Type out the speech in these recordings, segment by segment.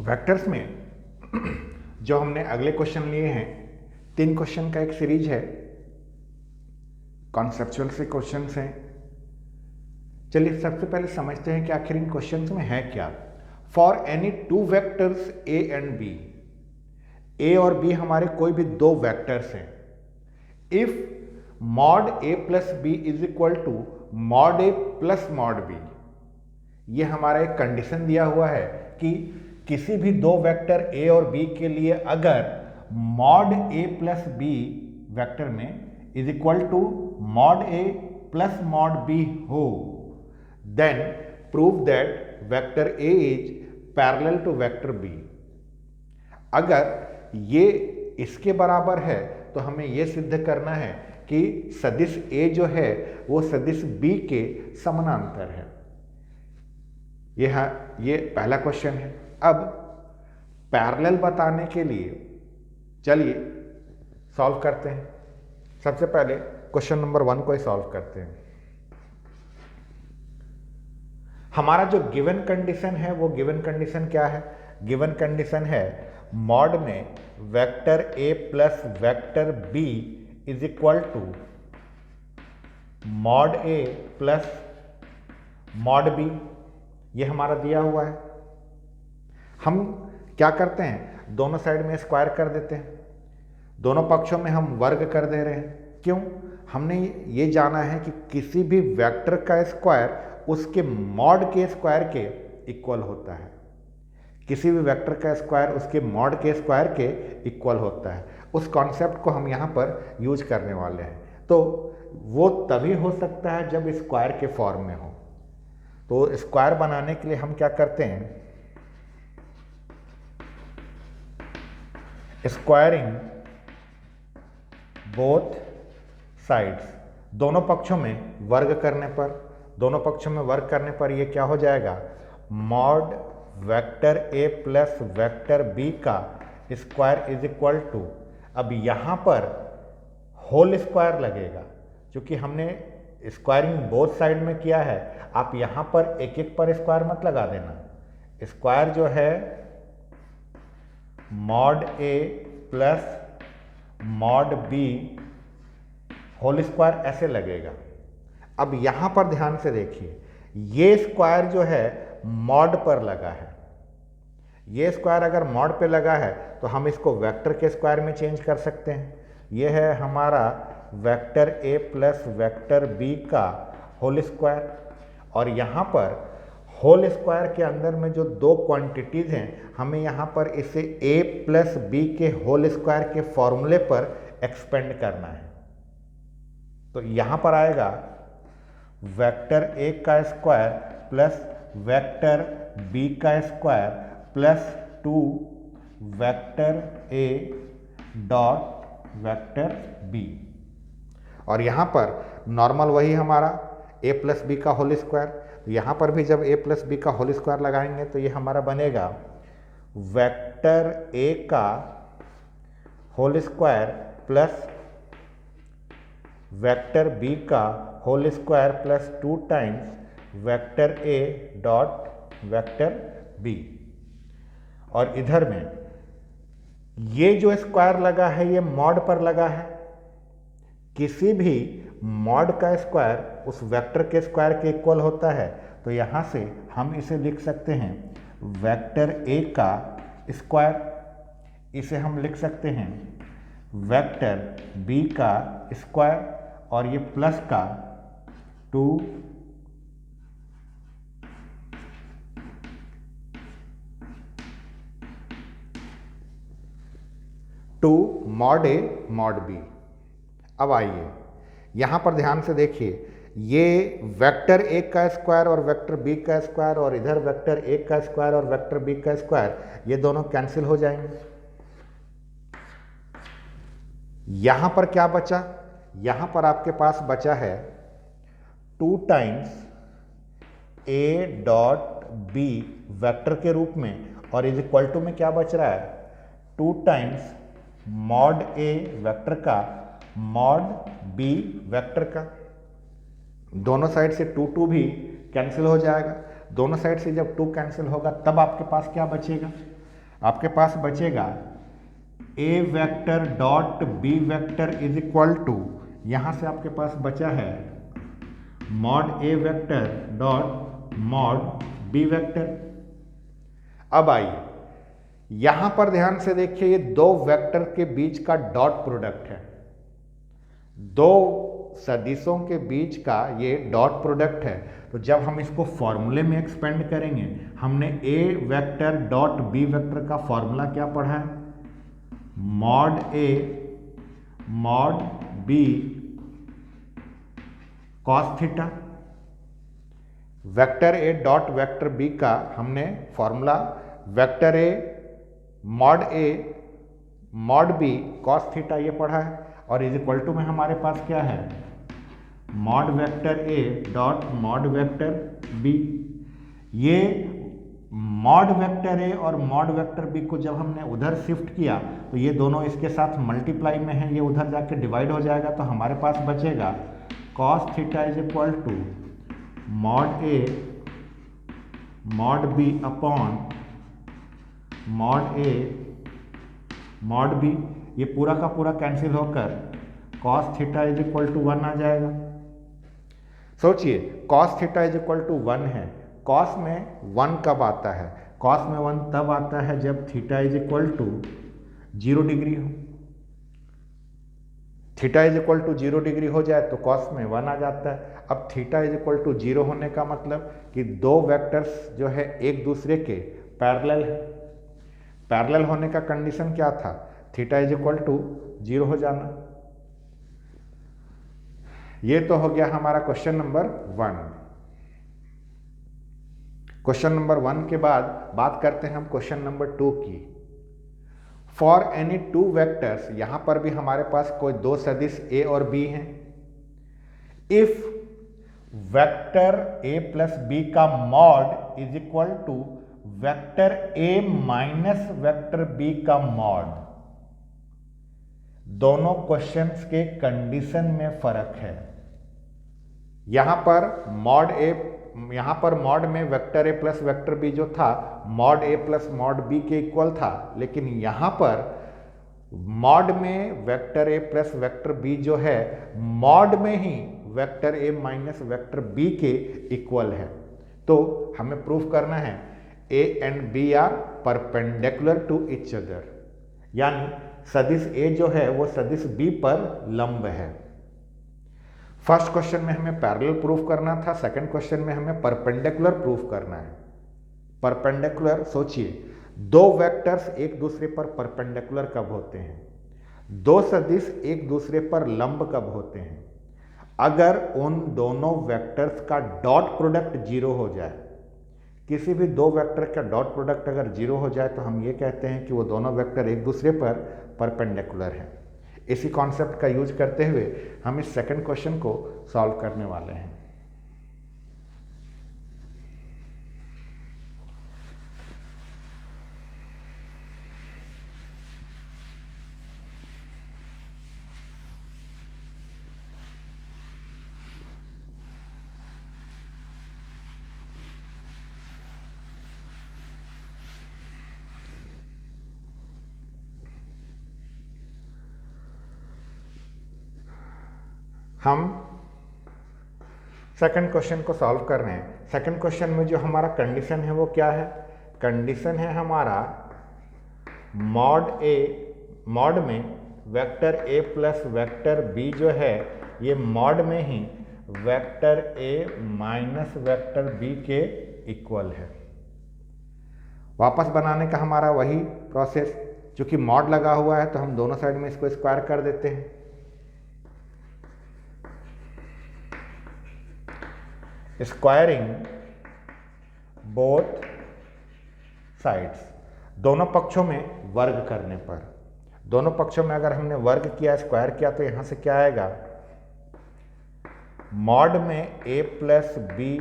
Vectors में जो हमने अगले क्वेश्चन लिए हैं, 3 क्वेश्चन का एक सीरीज है, कॉन्सेप्चुअल से क्वेश्चंस हैं। चलिए सबसे पहले समझते हैं कि आखिर इन क्वेश्चंस में है क्या। For any 2 vectors A and B, A और बी हमारे कोई भी 2 वेक्टर्स हैं। If mod A plus B is equal to mod A plus mod B, ये हमारा एक कंडीशन दिया हुआ है कि किसी भी 2 वेक्टर ए और बी के लिए अगर mod A plus B vector में is equal to mod A plus mod B हो, then prove that vector A is parallel to vector B. अगर ये इसके बराबर है तो हमें यह सिद्ध करना है कि सदिश ए जो है वो सदिश बी के समानांतर है। ये पहला क्वेश्चन है। अब पैरेलल बताने के लिए चलिए सॉल्व करते हैं। सबसे पहले क्वेश्चन नंबर 1 को ही सॉल्व करते हैं। हमारा जो गिवन कंडीशन है वो गिवन कंडीशन क्या है? गिवन कंडीशन है मॉड में vector A plus vector B is equal to mod A plus mod B. ये हमारा दिया हुआ है। हम क्या करते हैं, दोनों साइड में स्क्वायर कर देते हैं, दोनों पक्षों में हम वर्ग कर दे रहे हैं। क्यों? हमने ये जाना है कि किसी भी वेक्टर का स्क्वायर उसके मॉड के स्क्वायर के इक्वल होता है। किसी भी वेक्टर का स्क्वायर उसके मॉड के स्क्वायर के इक्वल होता है। उस कॉन्सेप्ट को हम यहाँ पर यूज करने वाले हैं। तो वो तभी हो सकता है जब स्क्वायर के फॉर्म में हो। तो स्क्वायर बनाने के लिए हम क्या करते हैं, स्क्वायरिंग बोथ साइड्स, दोनों पक्षों में वर्ग करने पर, दोनों पक्षों में वर्ग करने पर ये क्या हो जाएगा, mod vector A plus vector B का स्क्वायर इज इक्वल टू, अब यहाँ पर होल स्क्वायर लगेगा क्योंकि हमने स्क्वायरिंग बोथ साइड में किया है। आप यहाँ पर एक एक पर स्क्वायर मत लगा देना। स्क्वायर जो है mod A plus mod B whole square ऐसे लगेगा। अब यहाँ पर ध्यान से देखिए, ये स्क्वायर जो है मॉड पर लगा है। ये स्क्वायर अगर मॉड पे लगा है तो हम इसको वेक्टर के स्क्वायर में चेंज कर सकते हैं। ये है हमारा vector A plus vector B का होल स्क्वायर, और यहाँ पर होल स्क्वायर के अंदर में जो 2 क्वांटिटीज हैं, हमें यहाँ पर इसे a प्लस बी के होल स्क्वायर के फॉर्मूले पर एक्सपेंड करना है। तो यहाँ पर आएगा वेक्टर a का स्क्वायर प्लस वेक्टर b का square plus 2 vector a dot vector b, और यहाँ पर नॉर्मल वही हमारा a प्लस बी का होल स्क्वायर। तो यहाँ पर भी जब a प्लस बी का होल स्क्वायर लगाएंगे तो ये हमारा बनेगा वेक्टर a का whole square plus vector b का whole square plus 2 times vector a dot vector b। और इधर में ये जो स्क्वायर लगा है ये मॉड पर लगा है। किसी भी मॉड का स्क्वायर उस वेक्टर के स्क्वायर के इक्वल होता है। तो यहाँ से हम इसे लिख सकते हैं वेक्टर a का स्क्वायर, इसे हम लिख सकते हैं वेक्टर b का स्क्वायर, और ये प्लस का 2 मॉड ए मॉड बी। अब आइए यहाँ पर ध्यान से देखिए, ये वेक्टर ए का स्क्वायर और वेक्टर बी का स्क्वायर, और इधर वेक्टर ए का स्क्वायर और वेक्टर बी का स्क्वायर, ये दोनों कैंसिल हो जाएंगे। यहाँ पर क्या बचा? यहाँ पर आपके पास बचा है 2 times A dot B vector के रूप में, और इज इक्वल टू में क्या बच रहा है, 2 टाइम्स मॉड ए वेक्टर का मॉड बी वेक्टर का। दोनों साइड से 2 भी कैंसिल हो जाएगा। दोनों साइड से जब 2 कैंसिल होगा तब आपके पास क्या बचेगा, आपके पास बचेगा A vector dot B vector is equal to, यहाँ से आपके पास बचा है mod A vector dot mod B vector. अब आइए यहां पर ध्यान से देखिए, ये दो वेक्टर के बीच का डॉट प्रोडक्ट है, दो सदिशों के बीच का ये डॉट प्रोडक्ट है। तो जब हम इसको फॉर्मूले में एक्सपेंड करेंगे, हमने A vector dot B vector का फॉर्मूला क्या पढ़ा है, mod A mod B cos theta. Vector A dot vector B का हमने formula vector A mod B cos theta ये पढ़ा है, और इज इक्वल टू में हमारे पास क्या है, mod vector A dot mod vector B. ये मॉड वेक्टर ए और मॉड वेक्टर बी को जब हमने उधर शिफ्ट किया तो ये दोनों इसके साथ मल्टीप्लाई में है, ये उधर जाके डिवाइड हो जाएगा, तो हमारे पास बचेगा cos theta is equal to mod A mod B upon mod A mod B. ये पूरा का पूरा कैंसिल होकर cos theta is equal to 1 आ जाएगा। सोचिए cos theta is equal to 1 है, कॉस में 1 कब आता है, कॉस में 1 तब आता है जब theta is equal to 0 degree हो। Theta is equal to 0 degree हो जाए तो कॉस में 1 आ जाता है। अब थीटा इज इक्वल टू 0 होने का मतलब कि दो वेक्टर्स जो है एक दूसरे के पैरेलल है। पैरेलल होने का कंडीशन क्या था, थीटा इज इक्वल टू 0 हो जाना। ये तो हो गया हमारा क्वेश्चन नंबर 1। क्वेश्चन नंबर 1 के बाद बात करते हैं हम क्वेश्चन नंबर 2 की। फॉर एनी टू वेक्टर्स, यहां पर भी हमारे पास कोई दो सदिश ए और बी हैं। If vector A plus B का mod is equal to vector A minus vector B का मॉड, दोनों क्वेश्चंस के कंडीशन में फर्क है। यहां पर मॉड में vector A plus vector B जो था mod A plus mod B के इक्वल था, लेकिन यहां पर मॉड में vector A plus vector B जो है मॉड में ही vector A minus vector B के इक्वल है। तो हमें प्रूफ करना है A and B are perpendicular to each other, यानी सदिश ए जो है वो सदिश बी पर लंब है। फर्स्ट क्वेश्चन में हमें पैरेलल प्रूफ करना था, सेकंड क्वेश्चन में हमें परपेंडिकुलर प्रूफ करना है। परपेंडिकुलर, सोचिए दो वेक्टर्स एक दूसरे पर परपेंडिकुलर कब होते हैं, दो सदिश एक दूसरे पर लंब कब होते हैं, अगर उन दोनों वेक्टर्स का डॉट प्रोडक्ट 0 हो जाए। किसी भी दो वेक्टर का डॉट प्रोडक्ट अगर 0 हो जाए तो हम ये कहते हैं कि वो दोनों वेक्टर एक दूसरे पर परपेंडिकुलर हैं। इसी कॉन्सेप्ट का यूज करते हुए हम इस सेकंड क्वेश्चन को सॉल्व करने वाले हैं। हम सेकंड क्वेश्चन को सॉल्व कर रहे हैं। सेकंड क्वेश्चन में जो हमारा कंडीशन है वो क्या है, कंडीशन है हमारा मॉड में vector A plus vector B जो है ये मॉड में ही vector A minus vector B के इक्वल है। वापस बनाने का हमारा वही प्रोसेस, चूंकि मॉड लगा हुआ है तो हम दोनों साइड में इसको स्क्वायर कर देते हैं। स्क्वायरिंग बोथ साइड्स, दोनों पक्षों में वर्ग करने पर, दोनों पक्षों में अगर हमने वर्ग किया स्क्वायर किया तो यहां से क्या आएगा, मॉड में a प्लस बी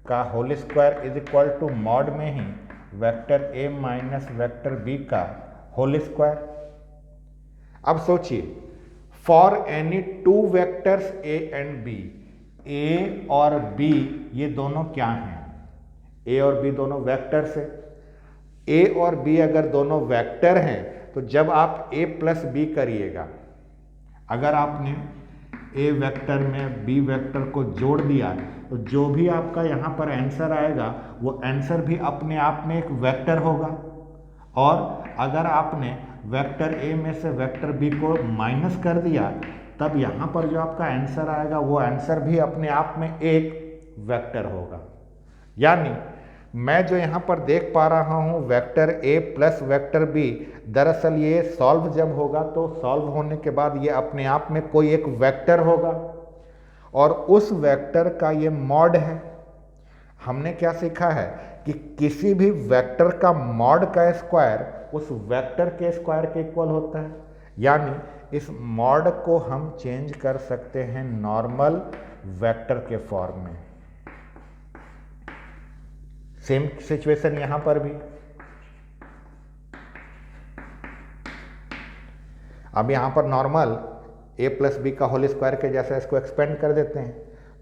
का whole square is equal to mod में ही vector a minus vector b का होल स्क्वायर। अब सोचिए for any two vectors a and b, a और b ये दोनों क्या हैं, a और b दोनों वेक्टर्स है। ए और बी अगर दोनों वेक्टर हैं तो जब आप ए प्लस बी करिएगा, अगर आपने ए वेक्टर में बी वेक्टर को जोड़ दिया तो जो भी आपका यहाँ पर आंसर आएगा वो आंसर भी अपने आप में एक वेक्टर होगा। और अगर आपने वेक्टर ए में से वेक्टर बी को माइनस कर दिया तब यहाँ पर जो आपका आंसर आएगा वो आंसर भी अपने आप में एक वेक्टर होगा। यानी मैं जो यहाँ पर देख पा रहा हूँ vector A plus vector B, दरअसल ये सॉल्व जब होगा तो सॉल्व होने के बाद ये अपने आप में कोई एक वेक्टर होगा और उस वेक्टर का ये मॉड है। हमने क्या सीखा है कि किसी भी वेक्टर का मॉड का स्क्वायर उस वेक्टर के स्क्वायर के इक्वल होता है। यानी इस मॉड को हम चेंज कर सकते हैं नॉर्मल वेक्टर के फॉर्म में। सेम सिचुएशन यहां पर भी। अब यहां पर नॉर्मल ए प्लस बी का होल स्क्वायर के जैसा इसको एक्सपेंड कर देते हैं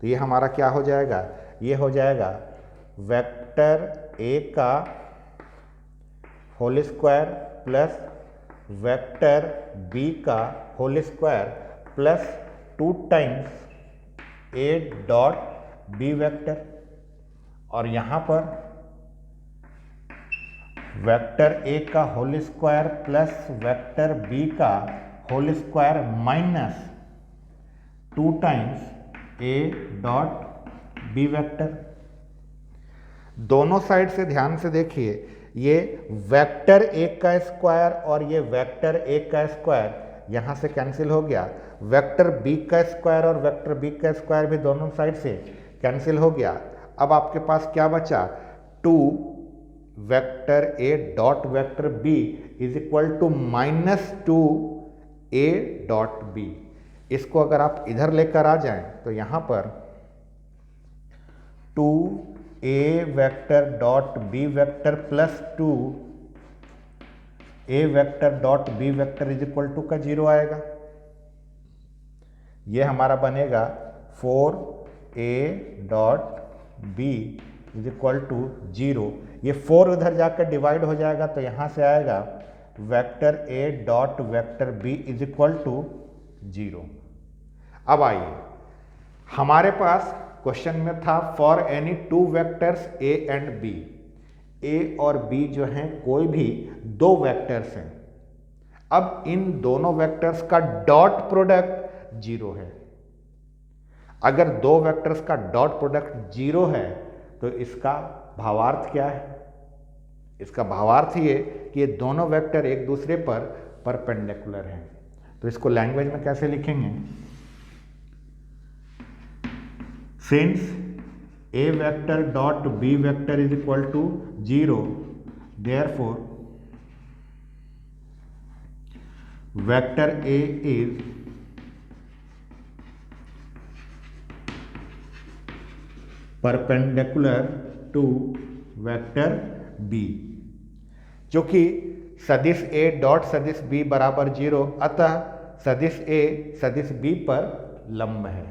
तो ये हमारा क्या हो जाएगा, ये हो जाएगा वेक्टर ए का whole square plus vector B का whole square plus 2 times A dot B vector, और यहाँ पर वेक्टर ए का whole square plus vector B का whole square minus 2 times A dot B vector. दोनों साइड से ध्यान से देखिए, ये वेक्टर ए का स्क्वायर और ये वेक्टर ए का स्क्वायर यहाँ से कैंसिल हो गया। वेक्टर बी का स्क्वायर और वेक्टर बी का स्क्वायर भी दोनों साइड से कैंसिल हो गया। अब आपके पास क्या बचा, 2 vector A dot vector B is equal to -2 A dot B. इसको अगर आप इधर लेकर आ जाएं तो यहाँ पर 2 A vector dot B vector plus 2 A vector dot B vector is equal to का 0 आएगा। ये हमारा बनेगा 4 A dot B is equal to 0। ये 4 उधर जाकर डिवाइड हो जाएगा तो यहाँ से आएगा vector A dot vector B is equal to 0। अब आइए, हमारे पास क्वेश्चन में था for any 2 vectors A and B. A और बी जो हैं कोई भी 2 वेक्टर्स हैं। अब इन दोनों वेक्टर्स का डॉट प्रोडक्ट 0 है। अगर 2 वेक्टर्स का डॉट प्रोडक्ट 0 है तो इसका भावार्थ क्या है? इसका भावार्थ ये कि ये दोनों वेक्टर एक दूसरे पर परपेंडिकुलर हैं। तो इसको लैंग्वेज में कैसे लिखेंगे? Since A vector dot B vector is equal to 0, therefore vector A is perpendicular to vector B, जो कि सदिश ए डॉट सदिश बी बराबर 0, अतः सदिश ए सदिश बी पर लंब है।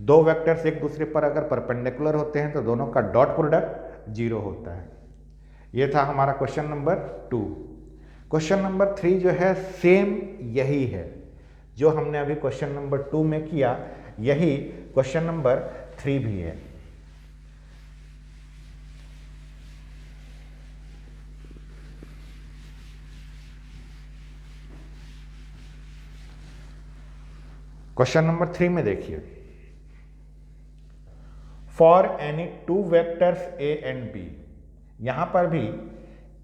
2 वेक्टर्स एक दूसरे पर अगर परपेंडिकुलर होते हैं तो दोनों का डॉट प्रोडक्ट 0 होता है। ये था हमारा क्वेश्चन नंबर 2। क्वेश्चन नंबर 3 जो है सेम यही है जो हमने अभी क्वेश्चन नंबर 2 में किया, यही क्वेश्चन नंबर 3 भी है। क्वेश्चन नंबर 3 में देखिए, for any 2 vectors A and B. यहां पर भी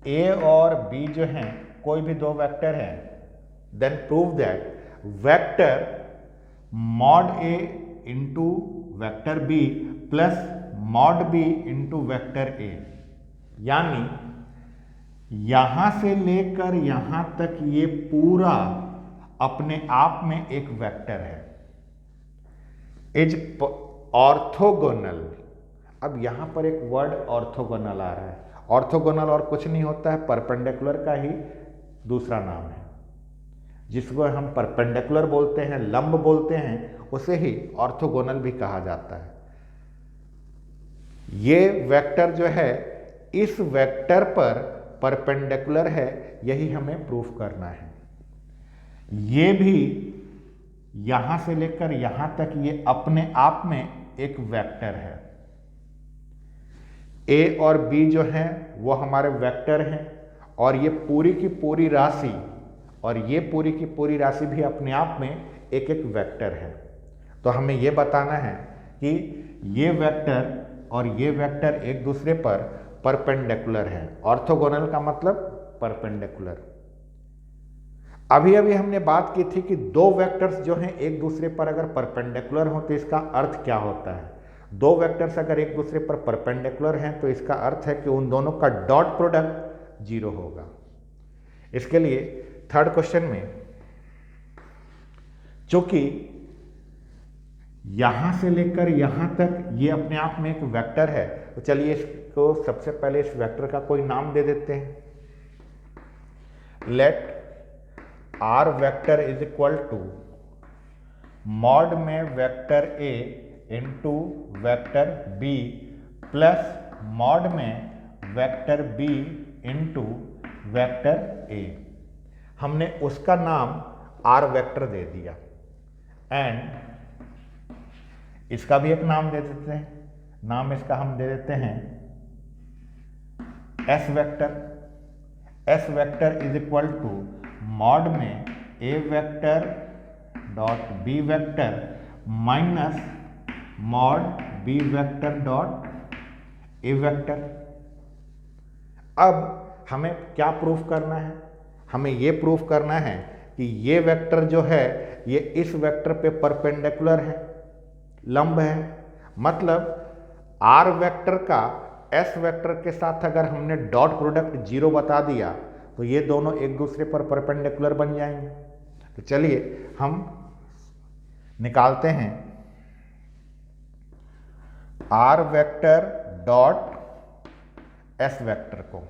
ए और बी जो हैं कोई भी 2 वेक्टर हैं, then prove that vector mod A into vector B plus mod B into vector A. यानी यहां से लेकर यहां तक ये पूरा अपने आप में एक वेक्टर है, इज ऑर्थोगोनल। अब यहां पर एक वर्ड ऑर्थोगोनल आ रहा है। ऑर्थोगोनल और कुछ नहीं होता है, परपेंडिकुलर का ही दूसरा नाम है। जिसको हम परपेंडिकुलर बोलते हैं, लंब बोलते हैं, उसे ही ऑर्थोगोनल भी कहा जाता है। ये वेक्टर जो है इस वेक्टर पर परपेंडिकुलर है, यही हमें प्रूफ करना है। ये भी यहां से लेकर यहां तक ये अपने आप में एक वेक्टर है। ए और बी जो हैं वो हमारे वेक्टर हैं, और ये पूरी की पूरी राशि और ये पूरी की पूरी राशि भी अपने आप में एक एक वेक्टर है। तो हमें ये बताना है कि ये वेक्टर और ये वेक्टर एक दूसरे पर परपेंडिकुलर है। ऑर्थोगोनल का मतलब परपेंडिकुलर। अभी अभी हमने बात की थी कि दो वेक्टर्स जो हैं एक दूसरे पर अगर परपेंडिकुलर हो तो इसका अर्थ क्या होता है। दो वेक्टर्स अगर एक दूसरे पर परपेंडिकुलर हैं तो इसका अर्थ है कि उन दोनों का डॉट प्रोडक्ट 0 होगा। इसके लिए थर्ड क्वेश्चन में चूंकि यहां से लेकर यहां तक ये अपने आप में एक वेक्टर है, तो चलिए इसको सबसे पहले इस वेक्टर का कोई नाम दे देते हैं। Let R vector is equal to mod में vector A into vector B plus mod में vector B into vector A. हमने उसका नाम आर वेक्टर दे दिया, एंड इसका भी एक नाम दे देते हैं। नाम इसका हम दे देते हैं S vector. S vector is equal to mod में A vector dot B vector minus mod B vector dot A vector. अब हमें क्या प्रूफ करना है? हमें ये प्रूफ करना है कि ये वेक्टर जो है ये इस वेक्टर पे परपेंडिकुलर है, लंब है। मतलब आर वेक्टर का एस वेक्टर के साथ अगर हमने डॉट प्रोडक्ट 0 बता दिया तो ये दोनों एक दूसरे पर परपेंडिकुलर बन जाएंगे। तो चलिए हम निकालते हैं R vector dot S vector को।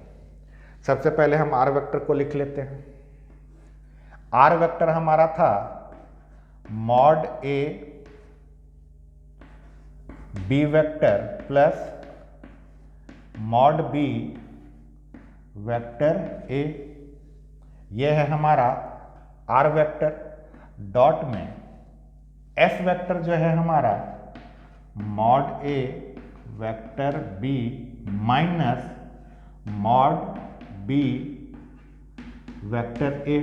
सबसे पहले हम आर वेक्टर को लिख लेते हैं। आर वेक्टर हमारा था mod A B vector plus mod B vector A. यह है हमारा आर वेक्टर। डॉट में एस वेक्टर जो है हमारा mod A vector B minus mod B vector A.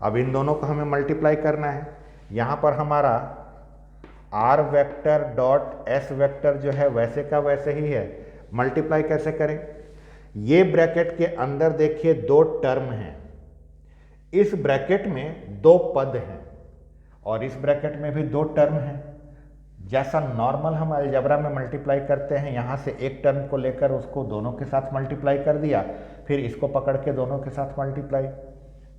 अब इन दोनों को हमें मल्टीप्लाई करना है। यहाँ पर हमारा R vector dot S vector जो है वैसे का वैसे ही है। मल्टीप्लाई कैसे करें? ये ब्रैकेट के अंदर देखिए दो टर्म हैं, इस ब्रैकेट में दो पद हैं और इस ब्रैकेट में भी दो टर्म हैं। जैसा नॉर्मल हम अलजेब्रा में मल्टीप्लाई करते हैं, यहाँ से एक टर्म को लेकर उसको दोनों के साथ मल्टीप्लाई कर दिया, फिर इसको पकड़ के दोनों के साथ मल्टीप्लाई।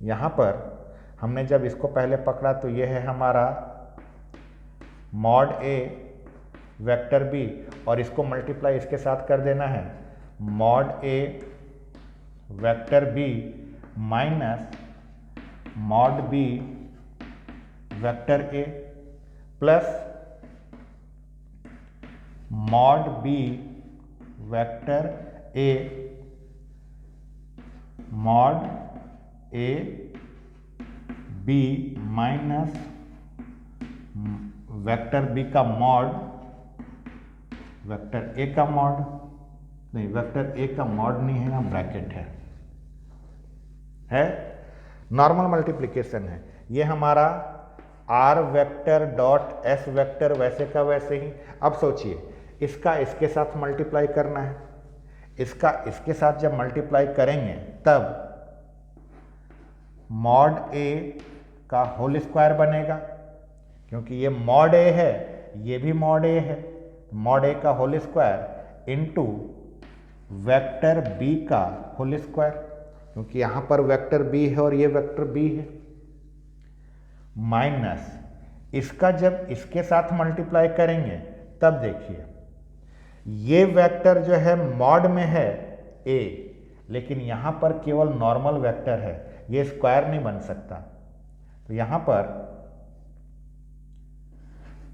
यहाँ पर हमने जब इसको पहले पकड़ा तो ये है हमारा मॉड ए वेक्टर बी, और इसको मल्टीप्लाई इसके साथ कर देना है mod A vector B minus mod B vector A plus mod B vector A mod A B minus vector B का मॉड वेक्टर ए का मॉड, नहीं वेक्टर ए का मॉड नहीं है, यहाँ ब्रैकेट है नॉर्मल मल्टीप्लिकेशन है। ये हमारा R vector dot S vector वैसे का वैसे ही। अब सोचिए इसका इसके साथ मल्टीप्लाई करना है, इसका इसके साथ जब मल्टीप्लाई करेंगे तब मॉड ए का होल स्क्वायर बनेगा, क्योंकि ये मॉड ए है ये भी मॉड ए है। मॉड ए का whole square into vector B का होल स्क्वायर, क्योंकि यहाँ पर वेक्टर बी है और ये वेक्टर बी है, माइनस इसका जब इसके साथ मल्टीप्लाई करेंगे तब देखिए ये वेक्टर जो है मॉड में है ए, लेकिन यहाँ पर केवल नॉर्मल वेक्टर है, ये स्क्वायर नहीं बन सकता। तो यहाँ पर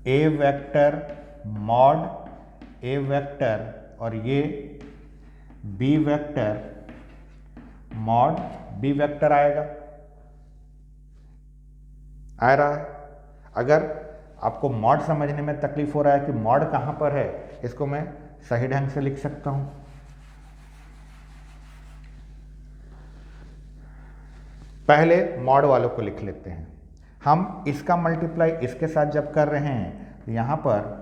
A vector mod A vector और ये B vector mod B vector आएगा, आ रहा है। अगर आपको मॉड समझने में तकलीफ हो रहा है कि मॉड कहां पर है, इसको मैं सही ढंग से लिख सकता हूं। पहले मॉड वालों को लिख लेते हैं। हम इसका मल्टीप्लाई इसके साथ जब कर रहे हैं तो यहां पर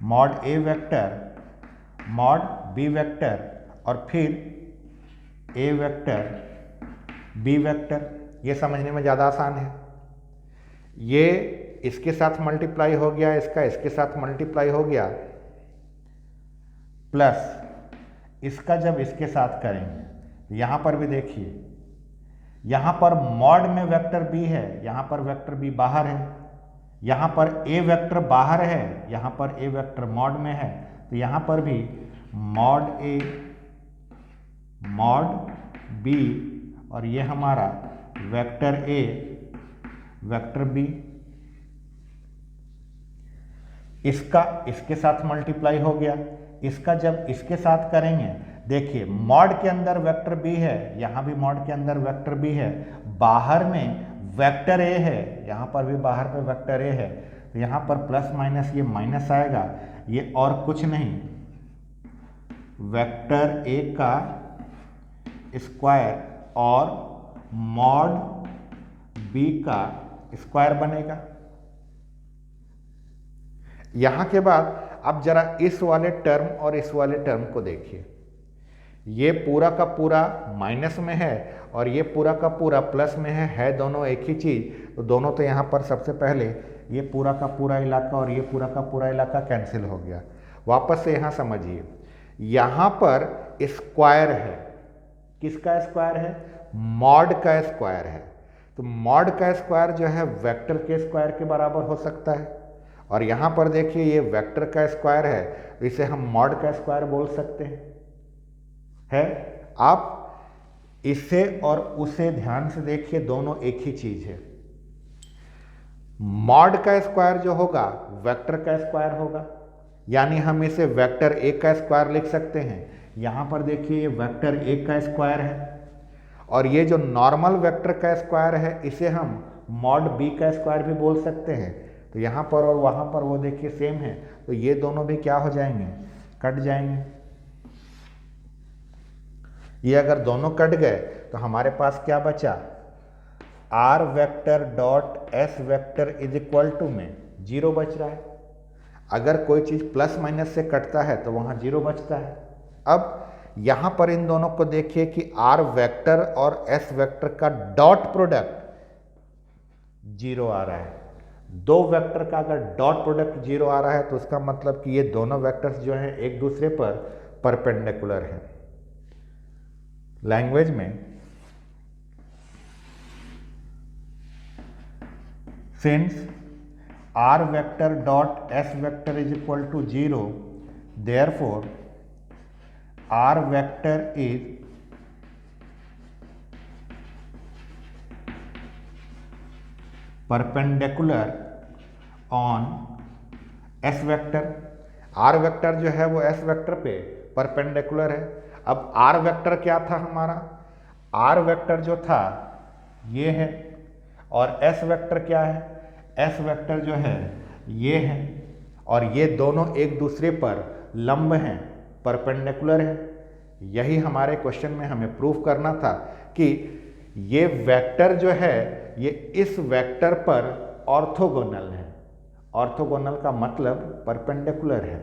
mod A vector, mod B vector और फिर ए वेक्टर बी वेक्टर, ये समझने में ज़्यादा आसान है। ये इसके साथ मल्टीप्लाई हो गया, इसका इसके साथ मल्टीप्लाई हो गया, प्लस इसका जब इसके साथ करेंगे तो यहाँ पर भी देखिए, यहाँ पर मॉड में वेक्टर बी है, यहाँ पर वेक्टर बी बाहर है, यहाँ पर ए वेक्टर बाहर है, यहाँ पर ए वेक्टर मॉड में है, तो यहाँ पर भी मॉड ए मॉड बी और ये हमारा वेक्टर ए वेक्टर बी, इसका इसके साथ मल्टीप्लाई हो गया, इसका जब इसके साथ करेंगे, देखिए मॉड के अंदर वेक्टर बी है, यहाँ भी मॉड के अंदर वेक्टर बी है, बाहर में वेक्टर ए है, यहाँ पर भी बाहर पे वेक्टर ए है, तो यहाँ पर प्लस माइनस ये माइनस आएगा, ये और कुछ नहीं वेक्टर ए का स्क्वायर और मॉड बी का स्क्वायर बनेगा। यहां के बाद अब जरा इस वाले टर्म और इस वाले टर्म को देखिए, ये पूरा का पूरा माइनस में है और ये पूरा का पूरा प्लस में है दोनों एक ही चीज, तो दोनों तो यहाँ पर सबसे पहले ये पूरा का पूरा इलाका और ये पूरा का पूरा इलाका कैंसिल हो गया। वापस से यहाँ समझिए, यहाँ पर स्क्वायर है, किसका स्क्वायर है? मॉड का स्क्वायर है, तो मॉड का स्क्वायर जो है वेक्टर के स्क्वायर के बराबर हो सकता है, और यहाँ पर देखिए ये वेक्टर का स्क्वायर है, तो इसे हम मॉड का स्क्वायर बोल सकते हैं। आप इसे और उसे ध्यान से देखिए, दोनों एक ही चीज है। मॉड का स्क्वायर जो होगा वेक्टर का स्क्वायर होगा, यानी हम इसे वेक्टर ए का स्क्वायर लिख सकते हैं। यहाँ पर देखिए ये वेक्टर ए का स्क्वायर है, और ये जो नॉर्मल वेक्टर का स्क्वायर है इसे हम मॉड बी का स्क्वायर भी बोल सकते हैं। तो यहाँ पर और वहाँ पर वो देखिए सेम है, तो ये दोनों भी क्या हो जाएंगे? कट जाएंगे। ये अगर दोनों कट गए तो हमारे पास क्या बचा? R vector dot S vector is equal to में 0 बच रहा है। अगर कोई चीज़ प्लस माइनस से कटता है तो वहाँ 0 बचता है। अब यहाँ पर इन दोनों को देखिए कि आर वेक्टर और एस वेक्टर का डॉट प्रोडक्ट 0 आ रहा है। दो वेक्टर का अगर डॉट प्रोडक्ट 0 आ रहा है तो उसका मतलब कि ये दोनों वेक्टर्स जो हैं एक दूसरे पर परपेंडिकुलर हैं। लैंग्वेज में since R vector dot S vector is equal to 0, therefore R vector is perpendicular on S vector. R vector जो है वो एस वेक्टर पे परपेंडिकुलर है। अब आर वेक्टर क्या था हमारा? आर वेक्टर जो था ये है, और एस वेक्टर क्या है? एस वेक्टर जो है ये है, और ये दोनों एक दूसरे पर लंब हैं, परपेंडिकुलर है। यही हमारे क्वेश्चन में हमें प्रूफ करना था कि ये वेक्टर जो है ये इस वेक्टर पर ऑर्थोगोनल है। ऑर्थोगोनल का मतलब परपेंडिकुलर है।